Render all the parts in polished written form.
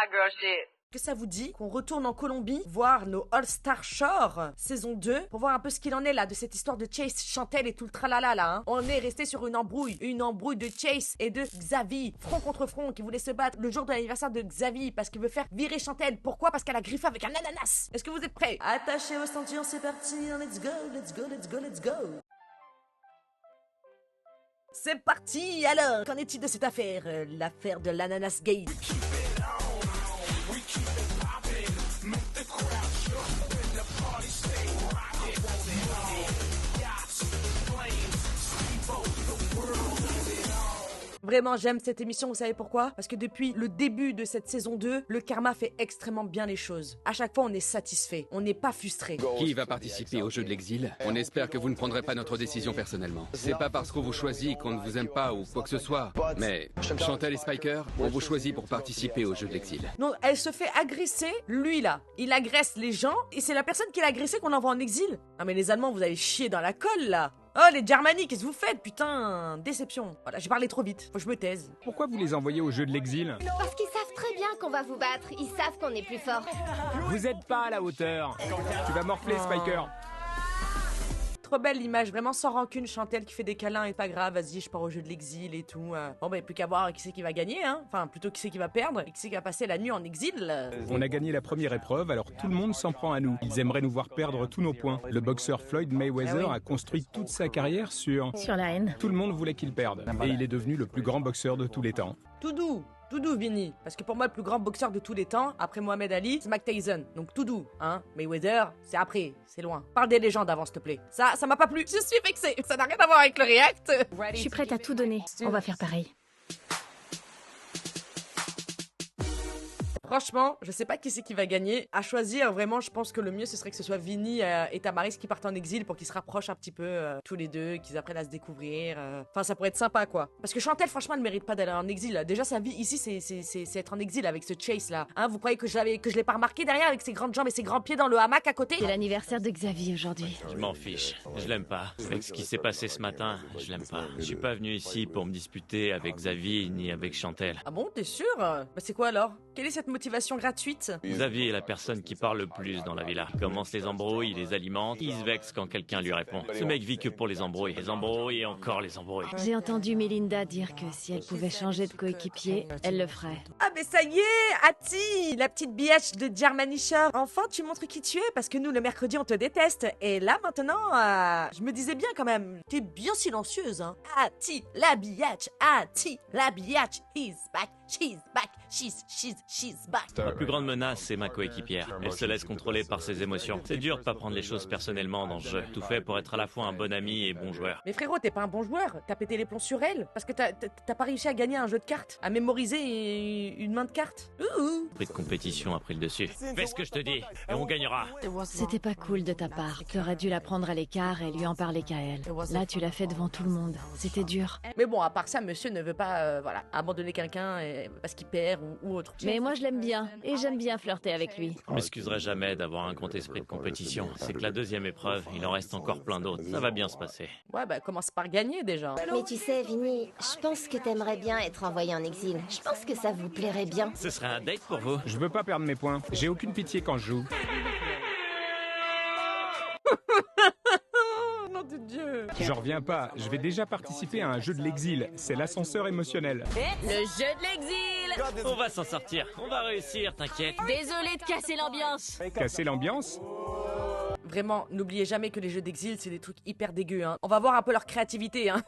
hot girl shit. Que ça vous dit qu'on retourne en Colombie voir nos All-Star Shore saison 2 pour voir un peu ce qu'il en est là de cette histoire de Chase, Chantel et tout le tralala là hein. On est resté sur une embrouille de Chase et de Xavi, front contre front, qui voulait se battre le jour de l'anniversaire de Xavi parce qu'il veut faire virer Chantel. Pourquoi? Parce qu'elle a griffé avec un ananas. Est-ce que vous êtes prêts? Attachez vos ceintures, c'est parti, let's go, let's go, let's go, let's go. C'est parti. Alors, qu'en est-il de cette affaire? L'affaire de l'ananas gate. Vraiment, j'aime cette émission, vous savez pourquoi? Parce que depuis le début de cette saison 2, le karma fait extrêmement bien les choses. À chaque fois, on est satisfait, on n'est pas frustré. Qui va participer au jeu de l'exil? On espère que vous ne prendrez pas notre décision personnellement. C'est pas parce qu'on vous choisit qu'on ne vous aime pas ou quoi que ce soit. Mais Chantal et Spiker, on vous choisit pour participer au jeu de l'exil. Non, elle se fait agresser, lui là. Il agresse les gens, et c'est la personne qui l'a agressé qu'on envoie en exil. Ah mais les Allemands, vous allez chier dans la colle là. Oh les Germanies, qu'est-ce que vous faites? Putain, déception. Voilà, j'ai parlé trop vite, faut que je me taise. Pourquoi vous les envoyez au jeu de l'exil? Parce qu'ils savent très bien qu'on va vous battre. Ils savent qu'on est plus fort. Vous êtes pas à la hauteur. Tu vas morfler, Spiker. Trop belle l'image, vraiment sans rancune, Chantel qui fait des câlins et pas grave, vas-y, je pars au jeu de l'exil et tout. Bon bah plus qu'à voir qui c'est qui va gagner, hein. Enfin, plutôt qui c'est qui va perdre et qui c'est qui va passer la nuit en exil. On a gagné la première épreuve, alors tout le monde s'en prend à nous. Ils aimeraient nous voir perdre tous nos points. Le boxeur Floyd Mayweather a construit toute sa carrière sur la haine. Tout le monde voulait qu'il perde. Et il est devenu le plus grand boxeur de tous les temps. Tout doux, Vinny. Parce que pour moi, le plus grand boxeur de tous les temps, après Mohamed Ali, c'est Mike Tyson. Donc tout doux, hein. Mayweather, c'est après, c'est loin. Parle des légendes avant, s'il te plaît. Ça m'a pas plu. Je suis vexée. Ça n'a rien à voir avec le react. Je suis prête à tout donner. On va faire pareil. Franchement, je sais pas qui c'est qui va gagner. À choisir, vraiment, je pense que le mieux, ce serait que ce soit Vinny et Tamaris qui partent en exil pour qu'ils se rapprochent un petit peu tous les deux, qu'ils apprennent à se découvrir. Enfin, ça pourrait être sympa, quoi. Parce que Chantel, franchement, elle mérite pas d'aller en exil. Déjà, sa vie ici, c'est être en exil avec ce Chase, là. Hein, vous croyez que je l'ai pas remarqué derrière avec ses grandes jambes et ses grands pieds dans le hamac à côté? C'est l'anniversaire de Xavier aujourd'hui. Je m'en fiche. Je l'aime pas. Avec ce qui s'est passé ce matin, je l'aime pas. Je suis pas venu ici pour me disputer avec Xavier ni avec Chantel. Ah bon, t'es sûr? Bah c'est quoi alors? Quelle est cette motivation gratuite? Xavier est la personne qui parle le plus dans la villa. Il commence les embrouilles, il les alimente, il se vexe quand quelqu'un lui répond. Ce mec vit que pour les embrouilles. Les embrouilles et encore les embrouilles. J'ai entendu Melinda dire que si elle pouvait changer de coéquipier, elle le ferait. Ah mais ça y est, Ati, la petite biatch de Germany Shore. Enfin, tu montres qui tu es parce que nous, le mercredi, on te déteste. Et là, maintenant, je me disais bien quand même, t'es bien silencieuse, hein. Ati, la biatch, he's back, she's back, she's back. Ma plus grande menace, c'est ma coéquipière. Elle se laisse contrôler par ses émotions. C'est dur de pas prendre les choses personnellement dans ce jeu. Tout fait pour être à la fois un bon ami et bon joueur. Mais frérot, t'es pas un bon joueur. T'as pété les plombs sur elle parce que t'as pas réussi à gagner un jeu de cartes, à mémoriser une main de cartes. Prix de compétition a pris le dessus. Fais ce que je te dis et on gagnera. C'était pas cool de ta part. T'aurais dû la prendre à l'écart et lui en parler qu'à elle. Là, tu l'as fait devant tout le monde. C'était dur. Mais bon, à part ça, monsieur ne veut pas, abandonner quelqu'un parce qu'il perd ou autre. Mais moi, je l'aime bien. Et j'aime bien flirter avec lui. Je m'excuserai jamais d'avoir un grand esprit de compétition. C'est que la deuxième épreuve, il en reste encore plein d'autres. Ça va bien se passer. Ouais, bah commence par gagner déjà. Mais tu sais, Vinny, je pense que t'aimerais bien être envoyé en exil. Je pense que ça vous plairait bien. Ce serait un date pour vous? Je veux pas perdre mes points. J'ai aucune pitié quand je joue. Nom de Dieu. J'en reviens pas. Je vais déjà participer à un jeu de l'exil. C'est l'ascenseur émotionnel. Le jeu de l'exil! On va s'en sortir. On va réussir, t'inquiète. Désolé de casser l'ambiance. Casser l'ambiance? Vraiment, n'oubliez jamais que les jeux d'exil, c'est des trucs hyper dégueux, hein. On va voir un peu leur créativité, hein.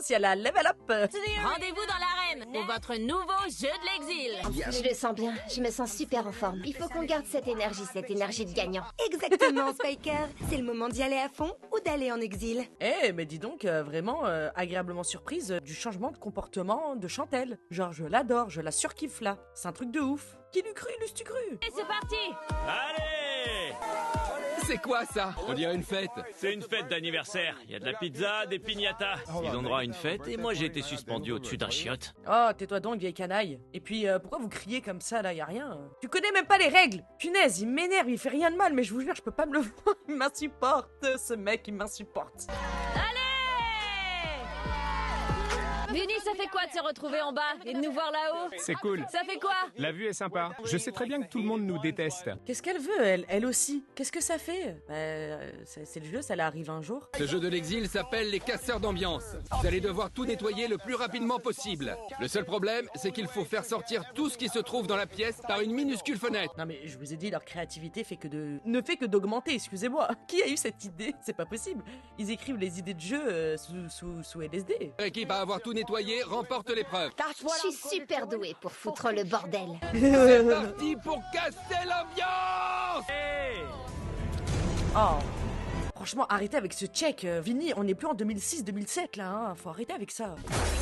Si elle a level up. Rendez-vous dans l'arène pour votre nouveau jeu de l'exil. Je le sens bien. Je me sens super en forme. Il faut qu'on garde cette énergie de gagnant. Exactement, Spiker. C'est le moment d'y aller à fond ou d'aller en exil. Eh, mais dis donc, vraiment agréablement surprise du changement de comportement de Chantel. Genre, je l'adore, je la surkiffe là. C'est un truc de ouf. Qui l'eût cru, l'eût-tu cru? Et c'est parti! Allez! C'est quoi ça? On dirait une fête. C'est une fête d'anniversaire. Il y a de la pizza, des piñatas. Ils ont droit à une fête et moi j'ai été suspendu au-dessus d'un chiotte. Oh, tais-toi donc, vieille canaille. Et puis, pourquoi vous criez comme ça, là? Y a rien. Tu connais même pas les règles. Punaise, il m'énerve, il fait rien de mal, mais je vous jure, je peux pas me le voir. Il m'insupporte, ce mec, il m'insupporte. Vinny, ça fait quoi de se retrouver en bas et de nous voir là-haut? C'est cool. Ça fait quoi? La vue est sympa. Je sais très bien que tout le monde nous déteste. Qu'est-ce qu'elle veut, elle aussi? Qu'est-ce que ça fait? C'est le jeu, ça arrive un jour. Ce jeu de l'exil s'appelle les casseurs d'ambiance. Vous allez devoir tout nettoyer le plus rapidement possible. Le seul problème, c'est qu'il faut faire sortir tout ce qui se trouve dans la pièce par une minuscule fenêtre. Non mais je vous ai dit, leur créativité ne fait que d'augmenter, excusez-moi. Qui a eu cette idée? C'est pas possible. Ils écrivent les idées de jeu sous LSD. L'équipe à avoir tout nettoyé remporte l'épreuve. Je suis super douée pour foutre le bordel. C'est parti pour casser l'ambiance. Oh. Franchement, arrêtez avec ce check, Vinny, on n'est plus en 2006-2007 là, hein. Faut arrêter avec ça.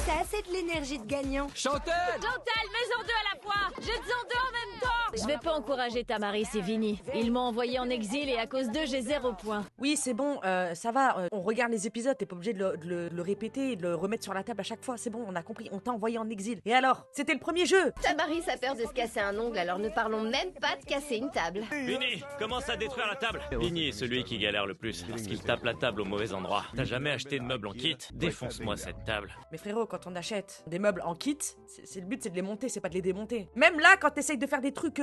T'as assez de l'énergie de gagnant. Chantal! Chantal, mets-en deux à la fois! Jette-en deux en même temps! Je vais pas encourager Tamaris et Vinny. Ils m'ont envoyé en exil et à cause d'eux, j'ai 0 point. Oui, c'est bon, ça va, on regarde les épisodes, t'es pas obligé de le répéter et de le remettre sur la table à chaque fois, c'est bon, on a compris, on t'a envoyé en exil. Et alors? C'était le premier jeu! Tamaris a peur de se casser un ongle, alors ne parlons même pas de casser une table. Vinny, commence à détruire la table. Vinny est celui qui galère le plus parce qu'il tape la table au mauvais endroit. T'as jamais acheté de meubles en kit? Défonce-moi cette table. Mais frérot, quand on achète des meubles en kit, c'est le but, c'est de les monter, c'est pas de les démonter. Même là, quand t'essayes de faire des trucs,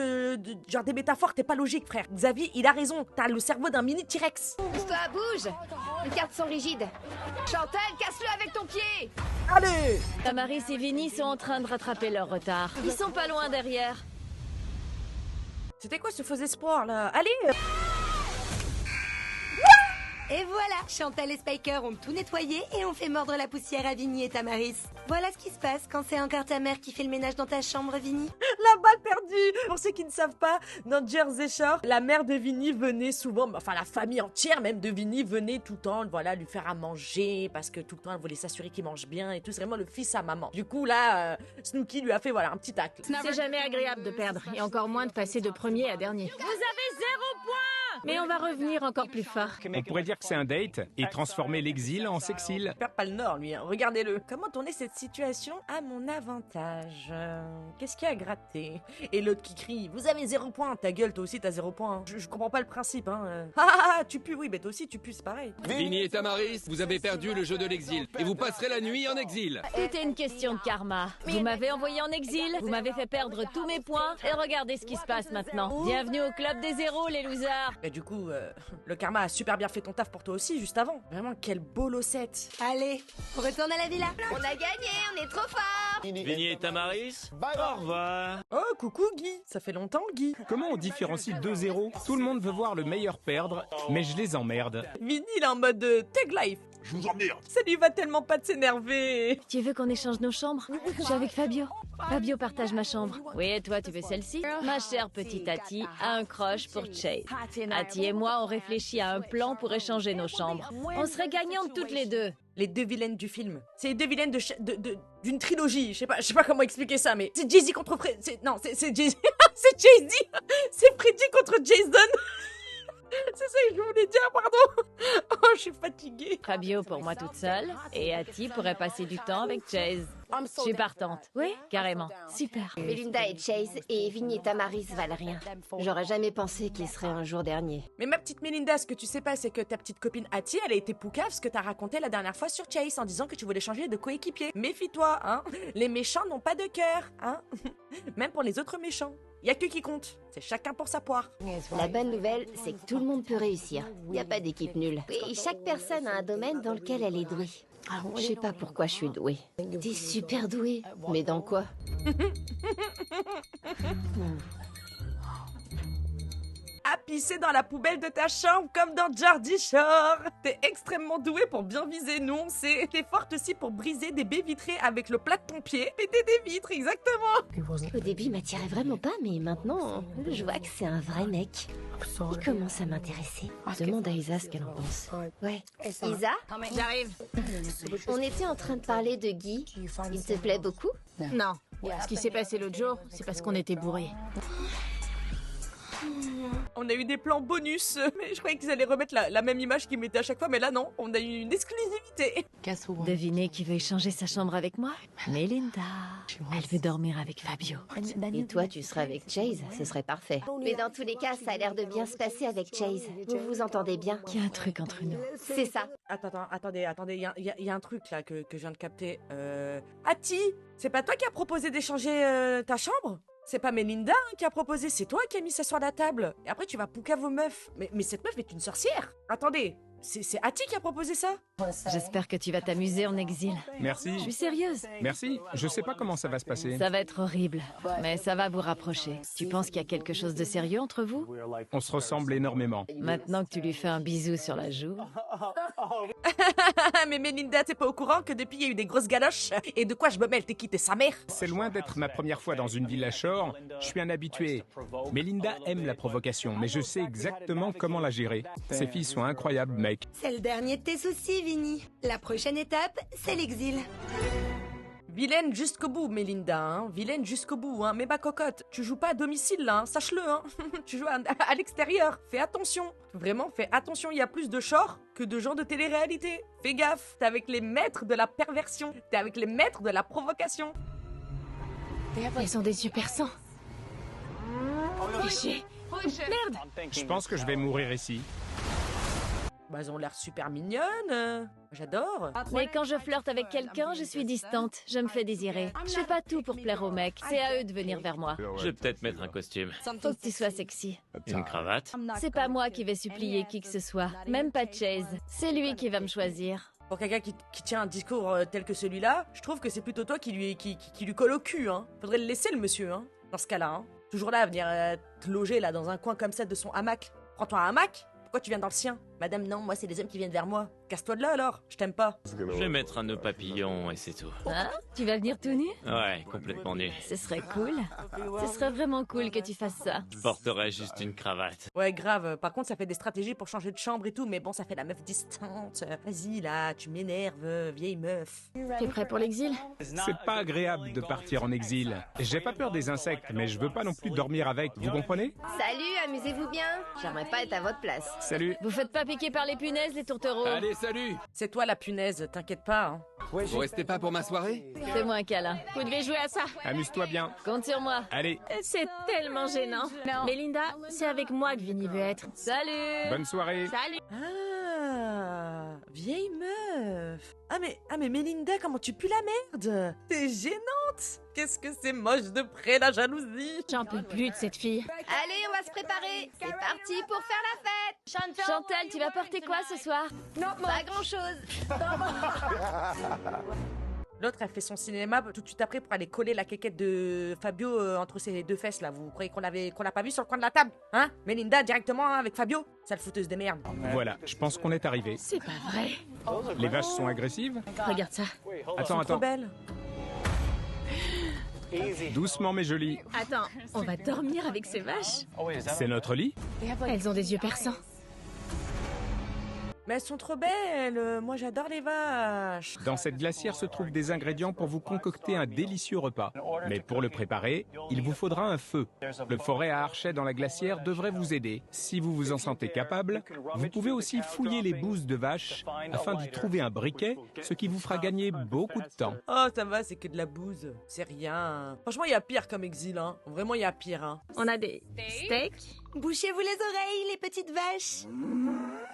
genre des métaphores, t'es pas logique, frère. Xavier, il a raison, t'as le cerveau d'un mini T-Rex. Pousse-toi, bouge! Les cartes sont rigides. Chantal, casse-le avec ton pied! Allez! Tamaris et Vinny sont en train de rattraper leur retard. Ils sont pas loin derrière. C'était quoi ce faux espoir, là? Allez! Et voilà, Chantal et Spiker ont tout nettoyé et ont fait mordre la poussière à Vinny et Tamaris. Voilà ce qui se passe quand c'est encore ta mère qui fait le ménage dans ta chambre, Vinny. La balle perdue! Pour ceux qui ne savent pas, dans Jersey Shore, la mère de Vinny venait souvent, enfin la famille entière même de Vinny venait tout le temps, voilà, lui faire à manger, parce que tout le temps elle voulait s'assurer qu'il mange bien et tout, c'est vraiment le fils à maman. Du coup là, Snooki lui a fait voilà un petit acte. C'est jamais agréable de perdre, et encore moins de passer de premier à dernier. Vous avez 0 point! Mais on va revenir encore plus fort. On pourrait dire que c'est un date et transformer l'exil en sexil. Il perd pas le nord lui, hein. Regardez-le. Comment tourner cette situation à mon avantage? Qu'est-ce qu'il y a à gratter? Et l'autre qui crie, vous avez 0 point, ta gueule, toi aussi t'as 0 point. Hein. Je comprends pas le principe, hein. Ah, tu pues, oui, bah toi aussi tu pues, c'est pareil. Vinny et Tamaris, vous avez perdu le jeu de l'exil et vous passerez la nuit en exil. Tout est une question de karma. Vous m'avez envoyé en exil, vous m'avez fait perdre tous mes points, et regardez ce qui se passe maintenant. Bienvenue au club des zéros, les losers. Et du coup, le karma a super bien fait ton taf pour toi aussi, juste avant. Vraiment, quel beau lossette. Allez, on retourne à la villa. On a gagné, on est trop fort! Vinny et Tamaris, au revoir. Oh, coucou Guy. Ça fait longtemps, Guy. Comment on différencie 2 zéros? Tout le monde veut voir le meilleur perdre, mais je les emmerde. Vinny, il est en mode Tag Life. Je vous emmerde. Ça lui va tellement pas de s'énerver. Tu veux qu'on échange nos chambres? Je suis avec Fabio. Fabio partage ma chambre. Oui, et toi, tu veux celle-ci? Ma chère petite Hattie a un crush pour Chase. Hattie et moi, on réfléchit à un plan pour échanger nos chambres. On serait gagnantes toutes les deux. Les 2 vilaines du film. C'est les 2 vilaines d'une trilogie. Je sais pas comment expliquer ça, mais c'est Jay-Z contre non, c'est Jay-Z. C'est Jay-Z. C'est Freddy contre Jason. C'est ça que je voulais dire, pardon. Oh, je suis fatiguée. Fabio pour moi toute seule, et Hattie pourrait passer du temps avec Chase. Je suis partante. Oui, carrément. Super. Melinda et Chase et Vinny et Tamaris valent rien. J'aurais jamais pensé qu'ils seraient un jour dernier. Mais ma petite Melinda, ce que tu sais pas, c'est que ta petite copine Hattie, elle a été poucave ce que t'as raconté la dernière fois sur Chase en disant que tu voulais changer de coéquipier. Méfie-toi, hein. Les méchants n'ont pas de cœur, hein. Même pour les autres méchants. Y a que qui compte. C'est chacun pour sa poire. La bonne nouvelle, c'est que tout le monde peut réussir. Y a pas d'équipe nulle. Et chaque personne a un domaine dans lequel elle est douée. Je sais pas pourquoi je suis douée. T'es super douée. Mais dans quoi? À pisser dans la poubelle de ta chambre comme dans Jersey Shore. T'es extrêmement doué pour bien viser, nous on sait. T'es forte aussi pour briser des baies vitrées avec le plat de ton pied. Péter des vitres, exactement. Au début, il m'attirait vraiment pas, mais maintenant, je vois que c'est un vrai mec. Il commence à m'intéresser. Demande à Isa ce qu'elle en pense. Ouais. Isa, J'arrive. on était en train de parler de Guy. Il te plaît beaucoup? Non. Ce qui s'est passé l'autre jour, c'est parce qu'on était bourrés. On a eu des plans bonus, mais je croyais qu'ils allaient remettre la même image qu'ils mettaient à chaque fois, mais là non, on a eu une exclusivité. Devinez qui veut échanger sa chambre avec moi? Melinda. Elle veut dormir avec Fabio. Et toi, tu serais avec Chase, ce serait parfait. Mais dans tous les cas, ça a l'air de bien se passer avec Chase. Vous vous entendez bien? Il y a un truc entre nous. C'est ça. Attendez, il y a un truc là que je viens de capter. Ati, c'est pas toi qui as proposé d'échanger ta chambre? C'est pas Melinda qui a proposé, c'est toi qui as mis ça sur la table. Et après tu vas pouca vos meufs. Mais cette meuf est une sorcière. Attendez, c'est Ati qui a proposé ça? J'espère que tu vas t'amuser en exil. Merci. Je suis sérieuse. Merci. Je sais pas comment ça va se passer. Ça va être horrible, mais ça va vous rapprocher. Tu penses qu'il y a quelque chose de sérieux entre vous? On se ressemble énormément. Maintenant que tu lui fais un bisou sur la joue. Mais Melinda, t'es pas au courant que depuis il y a eu des grosses galoches? Et de quoi je me mêle? T'es qui? T'es sa mère? C'est loin d'être ma première fois dans une villa shore. Je suis un habitué. Melinda aime la provocation, mais je sais exactement comment la gérer. Ces filles sont incroyables, mec. C'est le dernier de tes soucis, Vinny. La prochaine étape, c'est l'exil. Vilaine jusqu'au bout, Melinda, hein. Vilaine jusqu'au bout, hein. Mais ma cocotte, tu joues pas à domicile, là, hein. Sache-le, hein. Tu joues à l'extérieur. Fais attention. Vraiment, fais attention. Il y a plus de shorts que de gens de télé-réalité. Fais gaffe. T'es avec les maîtres de la perversion. T'es avec les maîtres de la provocation. Elles ont des yeux perçants. Péché. Merde. Je pense que je vais mourir ici. Bah, elles ont l'air super mignonnes. J'adore. Mais quand je flirte avec quelqu'un, je suis distante. Je me fais désirer. Je fais pas tout pour plaire aux mecs. C'est à eux de venir vers moi. Je vais peut-être mettre un costume. Faut que tu sois sexy. Une cravate. C'est pas moi qui vais supplier qui que ce soit. Même pas Chase. C'est lui qui va me choisir. Pour quelqu'un qui tient un discours tel que celui-là, je trouve que c'est plutôt toi qui lui colle au cul, hein. Faudrait le laisser, le monsieur, hein, dans ce cas-là, hein. Toujours là à venir te loger, là, dans un coin comme ça de son hamac. Prends-toi un hamac. Pourquoi tu viens dans le sien? Madame, non, moi c'est les hommes qui viennent vers moi. Casse-toi de là alors, je t'aime pas. Je vais mettre un nœud papillon et c'est tout. Hein? Tu vas venir tout nu? Ouais, complètement nu. Ce serait cool. Ce serait vraiment cool que tu fasses ça. Je porterai juste une cravate. Ouais, grave. Par contre, ça fait des stratégies pour changer de chambre et tout, mais bon, ça fait la meuf distante. Vas-y là, tu m'énerves, vieille meuf. T'es prêt pour l'exil? C'est pas agréable de partir en exil. J'ai pas peur des insectes, mais je veux pas non plus dormir avec, vous comprenez? Salut, amusez-vous bien. J'aimerais pas être à votre place. Salut. Vous faites pas piquer par les punaises, les tourtereaux. Allez, salut. C'est toi la punaise, t'inquiète pas, hein. Vous restez pas pour ma soirée? Fais-moi un câlin. Vous devez jouer à ça. Amuse-toi bien. Compte sur moi. Allez, C'est tellement gênant. Melinda, c'est avec moi que Vinny veut être. Salut. bonne soirée. Salut. Ah, vieille meuf. Ah mais Melinda, comment tu pues la merde? T'es gênante. Qu'est-ce que c'est moche de près la jalousie. J'en peux plus de cette fille. Allez, on va se préparer. C'est parti pour faire la fête. Chantal, tu vas porter quoi ce soir? Pas grand-chose. L'autre, elle fait son cinéma tout de suite après pour aller coller la quéquette de Fabio entre ses deux fesses là. Vous croyez qu'on l'a pas vu sur le coin de la table? Hein? Melinda directement hein, avec Fabio? Sale fouteuse de merde. Voilà, je pense qu'on est arrivé. C'est pas vrai. Les vaches sont agressives? Regarde ça. Attends, Trop belle. Doucement mais joli. Attends, on va dormir avec ces vaches? C'est notre lit? Elles ont des yeux perçants. Mais elles sont trop belles. Moi, j'adore les vaches. Dans cette glacière se trouvent des ingrédients pour vous concocter un délicieux repas. Mais pour le préparer, il vous faudra un feu. Le forêt à archet dans la glacière devrait vous aider. Si vous vous en sentez capable, vous pouvez aussi fouiller les bouses de vaches afin d'y trouver un briquet, ce qui vous fera gagner beaucoup de temps. Oh, ça va, c'est que de la bouse. C'est rien. Franchement, il y a pire comme exil, hein. Vraiment, il y a pire, hein. On a des steaks. Bouchez-vous les oreilles, les petites vaches.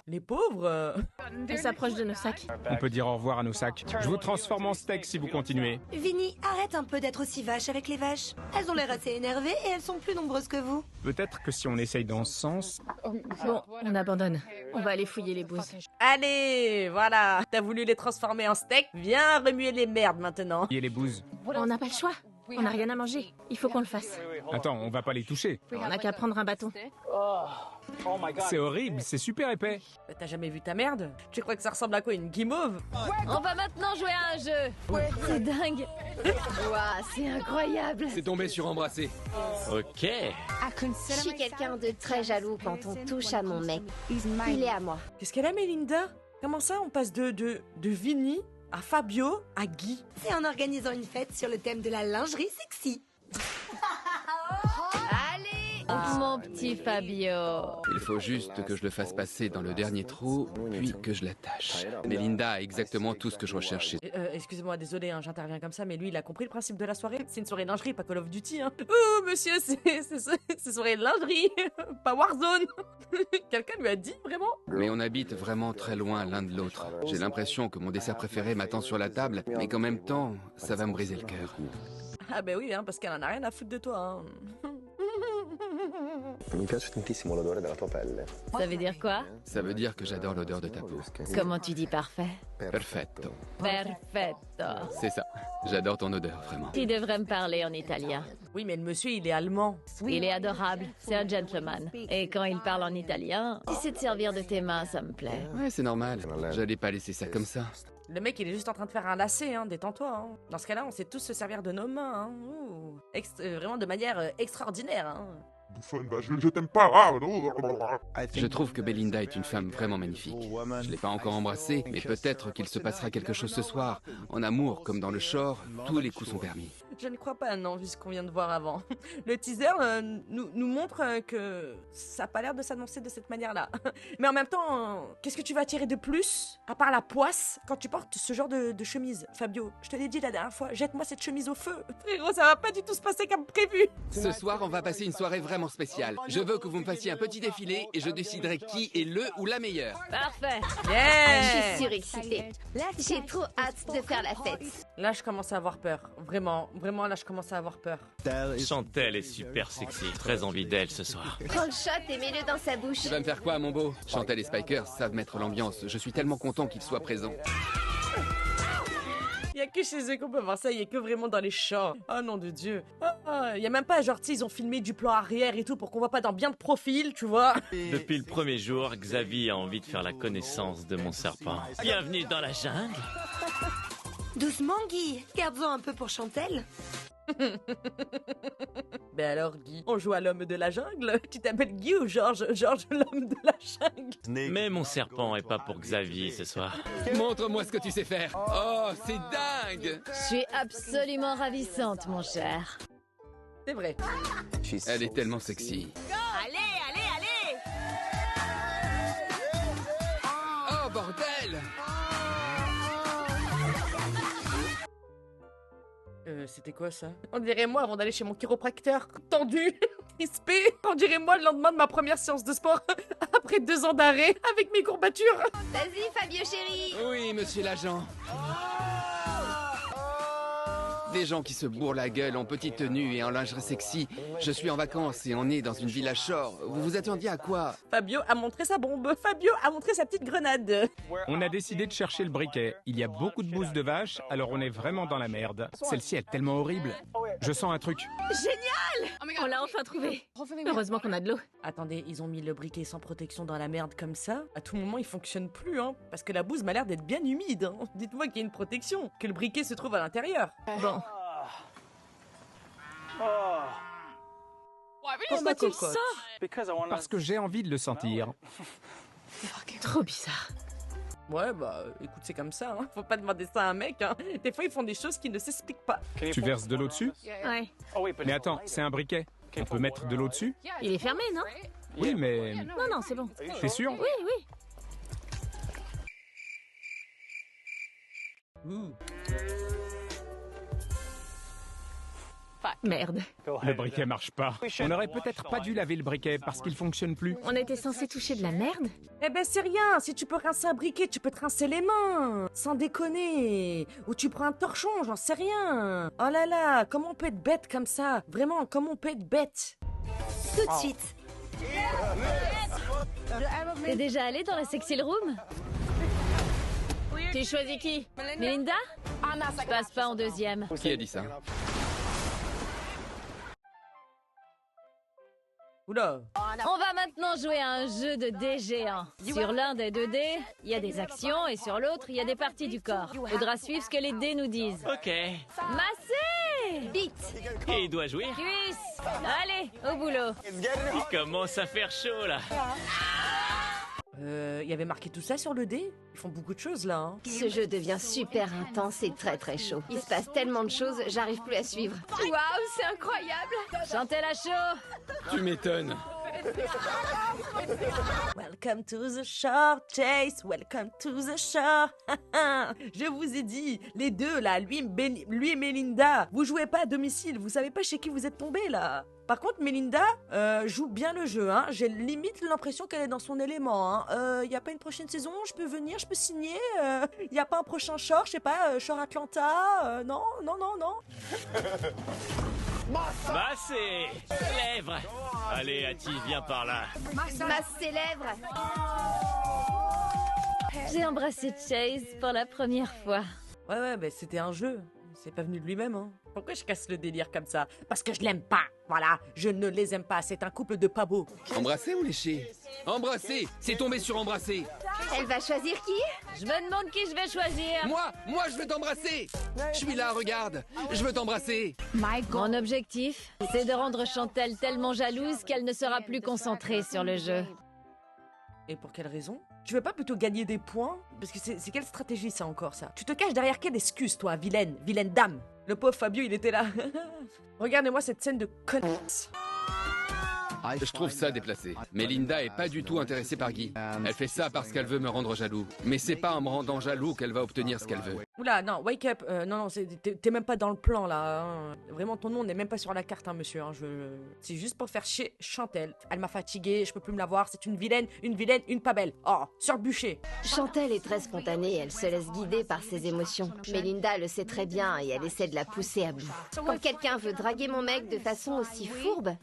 Les pauvres. On s'approche de nos sacs. On peut dire au revoir à nos sacs. Je vous transforme en steak si vous continuez. Vinny, arrête un peu d'être aussi vache avec les vaches. Elles ont l'air assez énervées et elles sont plus nombreuses que vous. Peut-être que si on essaye dans ce sens... Bon, on abandonne. On va aller fouiller les bouses. Allez, voilà. T'as voulu les transformer en steak? Viens remuer les merdes maintenant. Et les bouses. On n'a pas le choix. On n'a rien à manger. Il faut qu'on le fasse. Attends, on va pas les toucher. On n'a qu'à prendre un bâton. C'est horrible, c'est super épais. T'as jamais vu ta merde? Tu crois que ça ressemble à quoi, une guimauve? On va maintenant jouer à un jeu. C'est dingue. Waouh, c'est incroyable. C'est tombé sur embrasser. Ok. Je suis quelqu'un de très jaloux quand on touche à mon mec. Il est à moi. Qu'est-ce qu'elle a, Melinda? Comment ça, on passe de Vinny à Fabio à Guy? C'est en organisant une fête sur le thème de la lingerie sexy. Allez, Mon petit Fabio. Il faut juste que je le fasse passer dans le dernier trou, puis que je l'attache. Melinda a exactement tout ce que je recherchais. Excusez-moi, désolé, hein, j'interviens comme ça, mais lui, il a compris le principe de la soirée. C'est une soirée lingerie, pas Call of Duty. Hein. Oh, monsieur, c'est soirée lingerie, pas Warzone. Quelqu'un lui a dit, vraiment? Mais on habite vraiment très loin l'un de l'autre. J'ai l'impression que mon dessert préféré m'attend sur la table, mais qu'en même temps, ça va me briser le cœur. Ah ben oui, hein, parce qu'elle en a rien à foutre de toi. Hein. Mi piace tantissimo l'odore della tua pelle. Ça veut dire quoi? Ça veut dire que j'adore l'odeur de ta peau. Comment tu dis parfait? Perfetto. Perfetto. C'est ça. J'adore ton odeur, vraiment. Tu devrais me parler en italien. Oui, mais le monsieur, il est allemand. Il est adorable, c'est un gentleman. Et quand il parle en italien, si c'est de servir de tes mains, ça me plaît. Ouais, c'est normal. J'allais pas laisser ça comme ça. Le mec, il est juste en train de faire un lacet, hein, détends-toi. Hein. Dans ce cas-là, on sait tous se servir de nos mains. Hein. Ouh. Vraiment de manière extraordinaire. Hein. Je t'aime pas. Je trouve que Belinda est une femme vraiment magnifique. Je l'ai pas encore embrassée, mais peut-être qu'il se passera quelque chose ce soir. En amour, comme dans le Shore, tous les coups sont permis. Je ne crois pas, non, vu ce qu'on vient de voir avant. Le teaser nous montre que ça n'a pas l'air de s'annoncer de cette manière-là. Mais en même temps, qu'est-ce que tu vas attirer de plus, à part la poisse, quand tu portes ce genre de chemise, Fabio? Je te l'ai dit la dernière fois, jette-moi cette chemise au feu. Frérot, ça va pas du tout se passer comme prévu. Ce soir, on va passer une soirée vraiment spéciale. Je veux que vous me fassiez un petit défilé et je déciderai qui est le ou la meilleure. Parfait. Yeah. Je suis surexcitée. J'ai trop hâte de faire la fête. Là, je commence à avoir peur. Vraiment, là, je commence à avoir peur. Chantel est super sexy. Très envie d'elle ce soir. Prends le shot et mets-le dans sa bouche. Tu vas me faire quoi, mon beau? Chantel et Spiker savent mettre l'ambiance. Je suis tellement content qu'ils soient présents. Il y a que chez eux qu'on peut voir ça, il y a que vraiment dans les chats. Oh nom de Dieu. Il y a même pas, genre, tu sais, ils ont filmé du plan arrière et tout pour qu'on voit pas dans bien de profil, tu vois. Depuis le premier jour, Xavier a envie de faire la connaissance de mon serpent. Bienvenue dans la jungle. Doucement, Guy. Garde-en un peu pour Chantel. Ben alors, Guy, on joue à l'homme de la jungle? Tu t'appelles Guy ou Georges l'homme de la jungle? Mais mon serpent est pas pour Xavier ce soir. Montre-moi ce que tu sais faire. Oh, c'est dingue! Je suis absolument ravissante, mon cher. C'est vrai. Elle est tellement sexy. Allez, allez, allez! Oh, bordel! C'était quoi ça? On dirait moi avant d'aller chez mon chiropracteur. Tendu, crispé. On dirait moi le lendemain de ma première séance de sport. Après 2 ans d'arrêt, avec mes courbatures. Vas-y, Fabio chéri. Oui, monsieur l'agent. Des gens qui se bourrent la gueule en petite tenue et en lingerie sexy. Je suis en vacances et on est dans une villa Shore. Vous vous attendiez à quoi? Fabio a montré sa bombe. Fabio a montré sa petite grenade. On a décidé de chercher le briquet. Il y a beaucoup de bousses de vache, alors on est vraiment dans la merde. Celle-ci est tellement horrible. Je sens un truc. Génial! On l'a enfin trouvé. Heureusement qu'on a de l'eau. Attendez, ils ont mis le briquet sans protection dans la merde comme ça? À tout moment, il fonctionne plus, hein. Parce que la bouse m'a l'air d'être bien humide, hein. Dites-moi qu'il y a une protection, que le briquet se trouve à l'intérieur. Bon. Pourquoi tu le sors? Parce que j'ai envie de le sentir. Trop bizarre. Ouais, bah, écoute, c'est comme ça, hein. Faut pas demander ça à un mec, hein. Des fois, ils font des choses qui ne s'expliquent pas. Tu verses de l'eau dessus? Ouais. Mais attends, c'est un briquet. On peut mettre de l'eau dessus? Il est fermé, non? Oui, mais... Non, c'est bon. T'es sûr? Oui, oui. Merde. Le briquet marche pas. On n'aurait peut-être pas dû laver le briquet parce qu'il fonctionne plus. On était censé toucher de la merde? Eh ben, c'est rien. Si tu peux rincer un briquet, tu peux te rincer les mains. Sans déconner. Ou tu prends un torchon, j'en sais rien. Oh là là, comment on peut être bête comme ça? Vraiment, comment on peut être bête? Tout de suite. T'es déjà allé dans la sexy room? Tu choisis qui? Melinda? Je passe pas en deuxième. Qui a dit ça? Oula. On va maintenant jouer à un jeu de dés géants. Sur l'un des 2 dés, il y a des actions et sur l'autre, il y a des parties du corps. Faudra suivre ce que les dés nous disent. Ok. Masser! Vite. Et il doit jouer. Cuisse! Allez, au boulot. Il commence à faire chaud là. Il y avait marqué tout ça sur le dé? Ils font beaucoup de choses là, hein. Ce jeu devient super intense et très très chaud. Il se passe tellement de choses, j'arrive plus à suivre. Waouh, c'est incroyable. Chantel à chaud. Tu m'étonnes. Welcome to the shore, Chase. Welcome to the shore. Je vous ai dit, les deux là, lui et Melinda, vous jouez pas à domicile, vous savez pas chez qui vous êtes tombés là. Par contre, Melinda joue bien le jeu, hein. J'ai limite l'impression qu'elle est dans son élément, hein. Y a pas une prochaine saison, je peux venir, je peux signer. Y a pas un prochain shore, je sais pas, shore Atlanta. Non. Massé lèvres. Allez, Hattie, viens par là. Masse ses lèvres. J'ai embrassé Chase pour la première fois. Ouais, mais c'était un jeu. C'est pas venu de lui-même, hein. Pourquoi je casse le délire comme ça? Parce que je l'aime pas. Voilà, je ne les aime pas. C'est un couple de pas beaux. Embrasser ou lécher? Embrasser. C'est tombé sur embrasser. Elle va choisir qui? Je me demande qui je vais choisir. Moi, je veux t'embrasser. Je suis là, regarde. Je veux t'embrasser. Mon objectif, c'est de rendre Chantel tellement jalouse qu'elle ne sera plus concentrée sur le jeu. Et pour quelle raison? Tu veux pas plutôt gagner des points? Parce que c'est quelle stratégie ça encore, ça? Tu te caches derrière quelle excuse, toi, vilaine dame? Le pauvre Fabio, il était là. Regardez-moi cette scène de connasse. Je trouve ça déplacé. Mais Linda est pas du tout intéressée par Guy. Elle fait ça parce qu'elle veut me rendre jaloux. Mais c'est pas en me rendant jaloux qu'elle va obtenir ce qu'elle veut. Oula, non, wake up. Non, t'es même pas dans le plan, là. Hein. Vraiment, ton nom n'est même pas sur la carte, hein, monsieur. Hein. C'est juste pour faire chier Chantel. Elle m'a fatiguée, je peux plus me la voir. C'est une vilaine, une pas belle. Oh, sur le bûcher. Chantel est très spontanée, elle se laisse guider par ses émotions. Melinda le sait très bien et elle essaie de la pousser à bout. Quand quelqu'un veut draguer mon mec de façon aussi fourbe,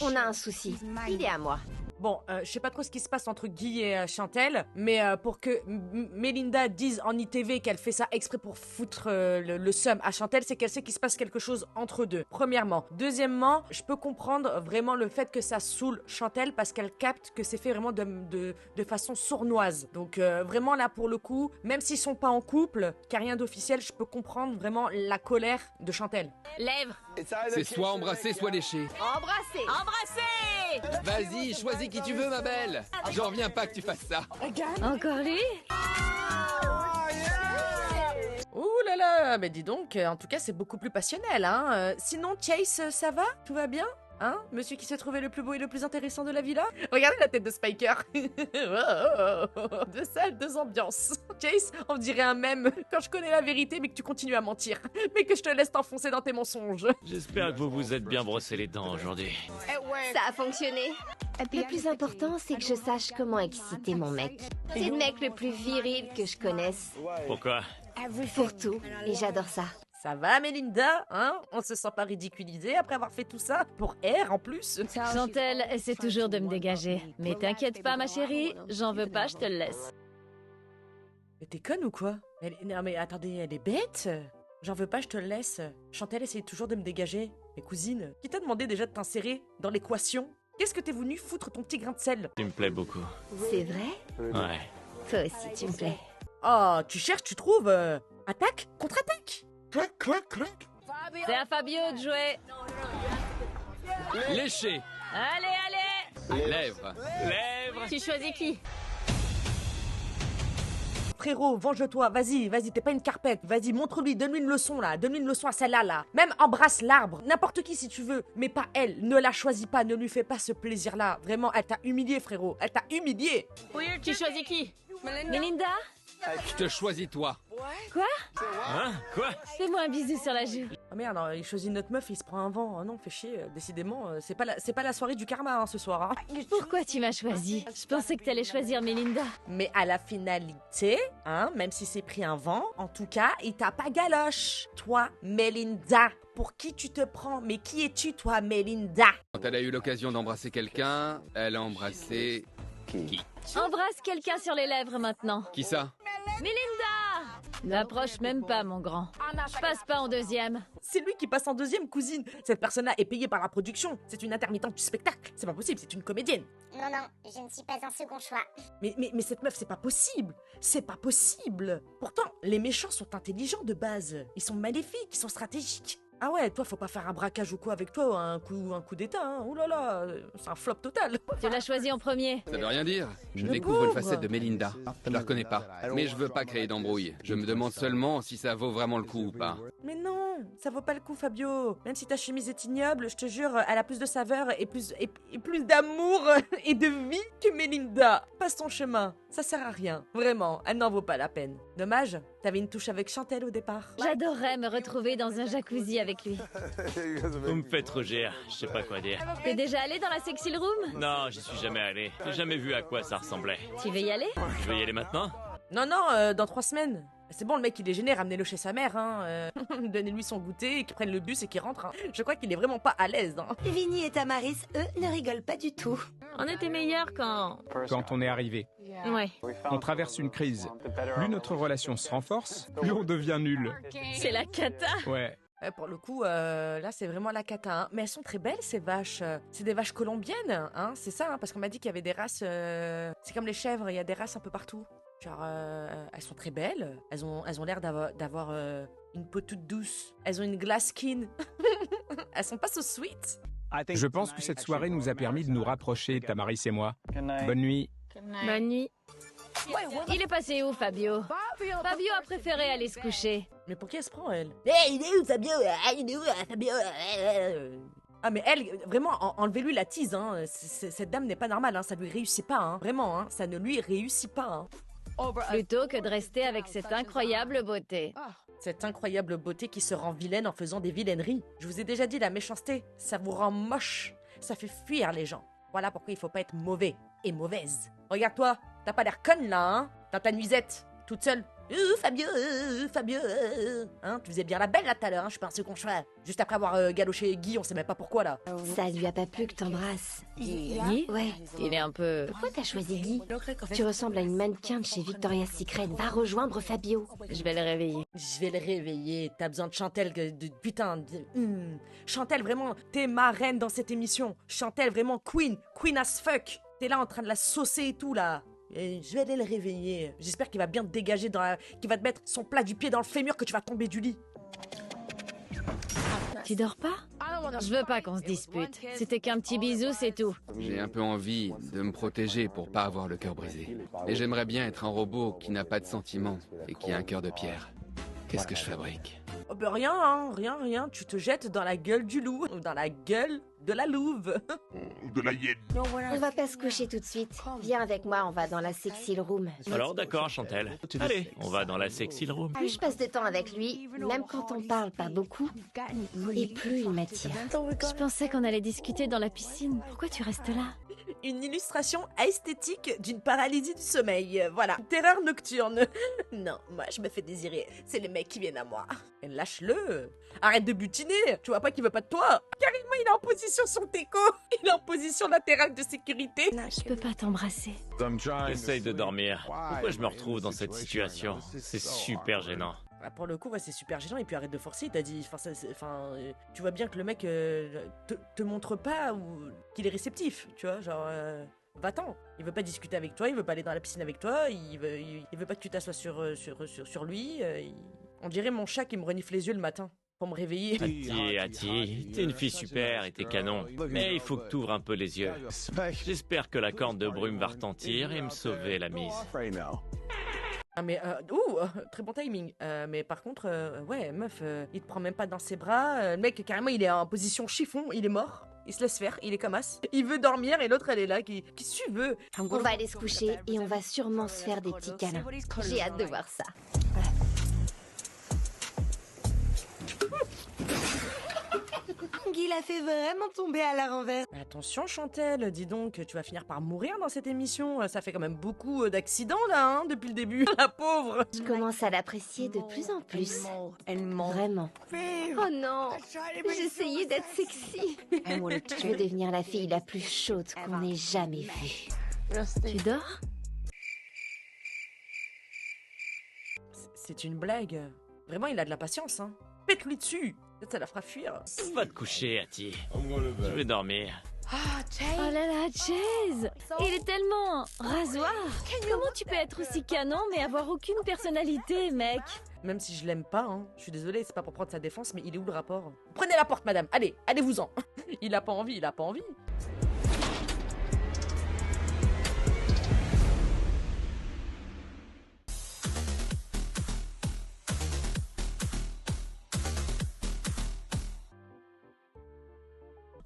on a un souci. Il est à moi. Bon, je sais pas trop ce qui se passe entre Guy et Chantel, mais pour que Melinda dise en ITV qu'elle fait ça exprès pour foutre le seum à Chantel, c'est qu'elle sait qu'il se passe quelque chose entre deux, premièrement. Deuxièmement, je peux comprendre vraiment le fait que ça saoule Chantel parce qu'elle capte que c'est fait vraiment de façon sournoise. Donc vraiment là pour le coup, même s'ils sont pas en couple, qu'il n'y a rien d'officiel, je peux comprendre vraiment la colère de Chantel. Lèvres. C'est soit embrasser, soit lécher. Embrassez. Embrasser. Vas-y, choisis qui tu veux, ma belle. J'en reviens pas que tu fasses ça. Encore lui? Ouh là là, mais dis donc, en tout cas c'est beaucoup plus passionnel, hein. Sinon Chase, ça va? Tout va bien? Hein? Monsieur qui s'est trouvé le plus beau et le plus intéressant de la villa? Regardez la tête de Spiker. Deux salles, deux ambiances. Chase, on dirait un mème. Quand je connais la vérité mais que tu continues à mentir. Mais que je te laisse t'enfoncer dans tes mensonges. J'espère que vous vous êtes bien brossé les dents aujourd'hui. Ça a fonctionné. Le plus important, c'est que je sache comment exciter mon mec. C'est le mec le plus viril que je connaisse. Pourquoi? Pour tout. Et j'adore ça. Ça va, Melinda? Hein? On se sent pas ridiculisé après avoir fait tout ça? Pour R en plus? Chantel essaie toujours de me dégager. Mais t'inquiète pas, ma chérie, j'en veux pas, je te le laisse. Mais t'es conne ou quoi? Non mais attendez, elle est bête? J'en veux pas, je te le laisse. Chantel essaie toujours de me dégager. Mais cousine, qui t'a demandé déjà de t'insérer dans l'équation? Qu'est-ce que t'es venu foutre ton petit grain de sel? Tu me plais beaucoup. C'est vrai? Ouais. Toi aussi, tu me plais. Oh, tu cherches, tu trouves. Attaque? Contre-attaque? Clac, clac, clac. C'est à Fabio de jouer. Lécher. Allez. Lèvres. Lèvres. Tu choisis qui? Frérot, venge-toi, vas-y, t'es pas une carpette. Vas-y, montre-lui, donne-lui une leçon là. Donne-lui une leçon à celle-là là. Même embrasse l'arbre. N'importe qui si tu veux. Mais pas elle. Ne la choisis pas, ne lui fais pas ce plaisir-là. Vraiment, elle t'a humilié, frérot. Elle t'a humilié. Tu choisis qui? Melinda? Je te choisis toi. Quoi? Hein? Quoi? Fais-moi un bisou sur la joue. Oh merde, il choisit notre meuf, il se prend un vent. Oh non, fait chier. Décidément, c'est pas la soirée du karma hein, ce soir. Hein. Pourquoi tu m'as choisi? Je pensais que t'allais choisir Melinda. Mais à la finalité, hein, même si c'est pris un vent, en tout cas, il t'a pas galoche. Toi, Melinda, pour qui tu te prends? Mais qui es-tu, toi, Melinda? Quand elle a eu l'occasion d'embrasser quelqu'un, elle a embrassé... Qui? Embrasse quelqu'un sur les lèvres maintenant. Qui ça? Melinda! N'approche même pas, mon grand. Je passe pas en deuxième. C'est lui qui passe en deuxième, cousine. Cette personne-là est payée par la production. C'est une intermittente du spectacle. C'est pas possible, c'est une comédienne. Non, je ne suis pas un second choix. Mais cette meuf, c'est pas possible. C'est pas possible. Pourtant, les méchants sont intelligents de base. Ils sont maléfiques, ils sont stratégiques. Ah ouais, toi, faut pas faire un braquage ou quoi avec toi, un coup d'état, hein. Ouh là là, c'est un flop total. Tu l'as choisi en premier. Ça veut rien dire. Je Le découvre une pauvre. facette de Melinda. Je la reconnais pas. Mais je veux pas créer d'embrouille. Je me demande seulement si ça vaut vraiment le coup ou pas. Mais non, ça vaut pas le coup, Fabio. Même si ta chemise est ignoble, je te jure, elle a plus de saveur et plus d'amour et de vie que Melinda. Passe ton chemin, ça sert à rien. Vraiment, elle n'en vaut pas la peine. Dommage, t'avais une touche avec Chantel au départ. J'adorerais me retrouver dans un jacuzzi avec lui. Vous me faites rougir, je sais pas quoi dire. T'es déjà allé dans la sexy room? Non, j'y suis jamais allé. J'ai jamais vu à quoi ça ressemblait. Tu veux y aller? Je vais y aller maintenant? Non, dans 3 semaines. C'est bon, le mec, il est gêné, ramenez-le chez sa mère, hein. Donnez-lui son goûter, qu'il prenne le bus et qu'il rentre, hein. Je crois qu'il est vraiment pas à l'aise, hein. Vinny et Tamaris, eux, ne rigolent pas du tout. On était meilleurs quand... Quand on est arrivé, Ouais. on traverse une crise. Plus notre relation se renforce, plus on devient nul. C'est la cata. Ouais. Pour le coup, là, c'est vraiment la cata, hein. Mais elles sont très belles, ces vaches. C'est des vaches colombiennes, hein. C'est ça, hein, parce qu'on m'a dit qu'il y avait des races... C'est comme les chèvres, il y a des races un peu partout. Genre, elles sont très belles. Elles ont l'air d'avoir une peau toute douce. Elles ont une glass skin. Elles sont pas so sweet. Je pense que cette soirée nous a permis de nous rapprocher, Tamaris et moi. Bonne nuit. Bonne nuit. Il est passé où, Fabio? Fabio a préféré aller se coucher. Mais pour qui elle se prend, elle? Il est où, Fabio? Il est où, Fabio? Ah mais elle, vraiment, enlevez-lui la tease, hein. Cette dame n'est pas normale, hein. Ça lui réussit pas, hein. Vraiment, hein. Ça ne lui réussit pas, hein. Plutôt que de rester avec cette incroyable beauté. Cette incroyable beauté qui se rend vilaine en faisant des vilaineries. Je vous ai déjà dit, la méchanceté, ça vous rend moche. Ça fait fuir les gens. Voilà pourquoi il faut pas être mauvais et mauvaise. Regarde-toi, t'as pas l'air conne là, hein? Dans ta nuisette, toute seule. Fabio, Fabio. Hein, tu faisais bien la belle là tout à l'heure, hein? Je suis pas un second choix. Juste après avoir galoché Guy, on sait même pas pourquoi là. Ça lui a pas plu que t'embrasses. Guy? Ouais. Il est un peu... Pourquoi t'as choisi Guy? Tu ressembles à une mannequin de chez Victoria's Secret. Va rejoindre Fabio. Je vais le réveiller. Je vais le réveiller. T'as besoin de Chantel, putain. Chantel, vraiment, t'es ma reine dans cette émission. Chantel, vraiment queen as fuck. T'es là en train de la saucer et tout là. Et je vais aller le réveiller. J'espère qu'il va bien te dégager qu'il va te mettre son plat du pied dans le fémur que tu vas tomber du lit. Tu dors pas? Je veux pas qu'on se dispute. C'était qu'un petit bisou, c'est tout. J'ai un peu envie de me protéger pour pas avoir le cœur brisé. Et j'aimerais bien être un robot qui n'a pas de sentiments et qui a un cœur de pierre. Qu'est-ce que je fabrique? Oh ben rien, hein, rien. Tu te jettes dans la gueule du loup. Ou dans la gueule de la louve. De la hyène. On va pas se coucher tout de suite. Viens avec moi, on va dans la sexy room. Alors d'accord, Chantel. Allez, on va dans la sexy room. Plus je passe de temps avec lui, même quand on parle pas beaucoup, et plus il m'attire. Je pensais qu'on allait discuter dans la piscine. Pourquoi tu restes là? Une illustration esthétique d'une paralysie du sommeil. Voilà, terreur nocturne. Non, moi je me fais désirer. C'est les mecs qui viennent à moi. Et lâche-le. Arrête de butiner. Tu vois pas qu'il veut pas de toi? Carrément, il est en position sur Teco. Il est en position latérale de sécurité. Je peux pas t'embrasser. J'essaye de dormir. Pourquoi je me retrouve dans cette situation? C'est super gênant. Ah, pour le coup, ouais, c'est super gênant. Et puis arrête de forcer, t'as dit. Tu vois bien que le mec te montre pas qu'il est réceptif. Tu vois, genre. Va-t'en. Il veut pas discuter avec toi, il veut pas aller dans la piscine avec toi, il veut pas que tu t'assoies sur lui. On dirait mon chat qui me renifle les yeux le matin pour me réveiller. Ati, t'es une fille super et t'es canon. Mais il faut que t'ouvres un peu les yeux. J'espère que la corne de brume va retentir et me sauver la mise. Ah mais très bon timing. Mais par contre, ouais, meuf, il te prend même pas dans ses bras. Le mec, carrément, il est en position chiffon, il est mort. Il se laisse faire, il est comme as. Il veut dormir et l'autre, elle est là. Qu'est-ce que tu veux? On va aller se coucher et on va sûrement se faire des petits câlins. J'ai hâte de voir ça. Guy l'a fait vraiment tomber à la renverse. Attention Chantel, dis donc, tu vas finir par mourir dans cette émission. Ça fait quand même beaucoup d'accidents là, hein, depuis le début. La pauvre. Je commence à l'apprécier de plus en plus. Vraiment. Oh non, j'essayais d'être sexy. Je veux devenir la fille la plus chaude qu'on ait jamais vue. Tu dors? C'est une blague. Vraiment, il a de la patience, hein. Pète-lui dessus. Peut-être ça la fera fuir. Va te coucher, Ati. Je vais dormir. Ah, Chase. Oh là là, Chase! Il est tellement rasoir! Comment tu peux être aussi canon mais avoir aucune personnalité, mec? Même si je l'aime pas, hein. Je suis désolée, c'est pas pour prendre sa défense, mais il est où le rapport? Prenez la porte, madame. Allez, allez-vous-en. Il a pas envie, il a pas envie.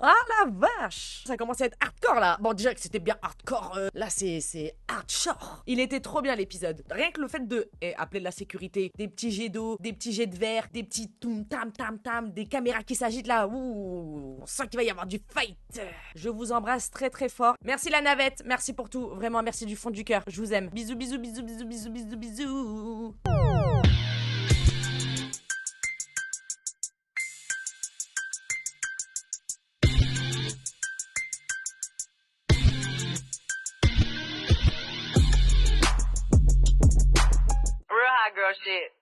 Ah la vache! Ça commence à être hardcore là! Bon, déjà que c'était bien hardcore, là c'est hardcore! Il était trop bien l'épisode. Rien que le fait de appeler de la sécurité, des petits jets d'eau, des petits jets de verre, des petits toum tam tam tam, des caméras qui s'agitent là, ouh! On sent qu'il va y avoir du fight! Je vous embrasse très très fort. Merci la navette, merci pour tout, vraiment merci du fond du cœur. Je vous aime. Bisous, bisous, bisous, bisous, bisous, bisous, bisous! Real hot girl shit.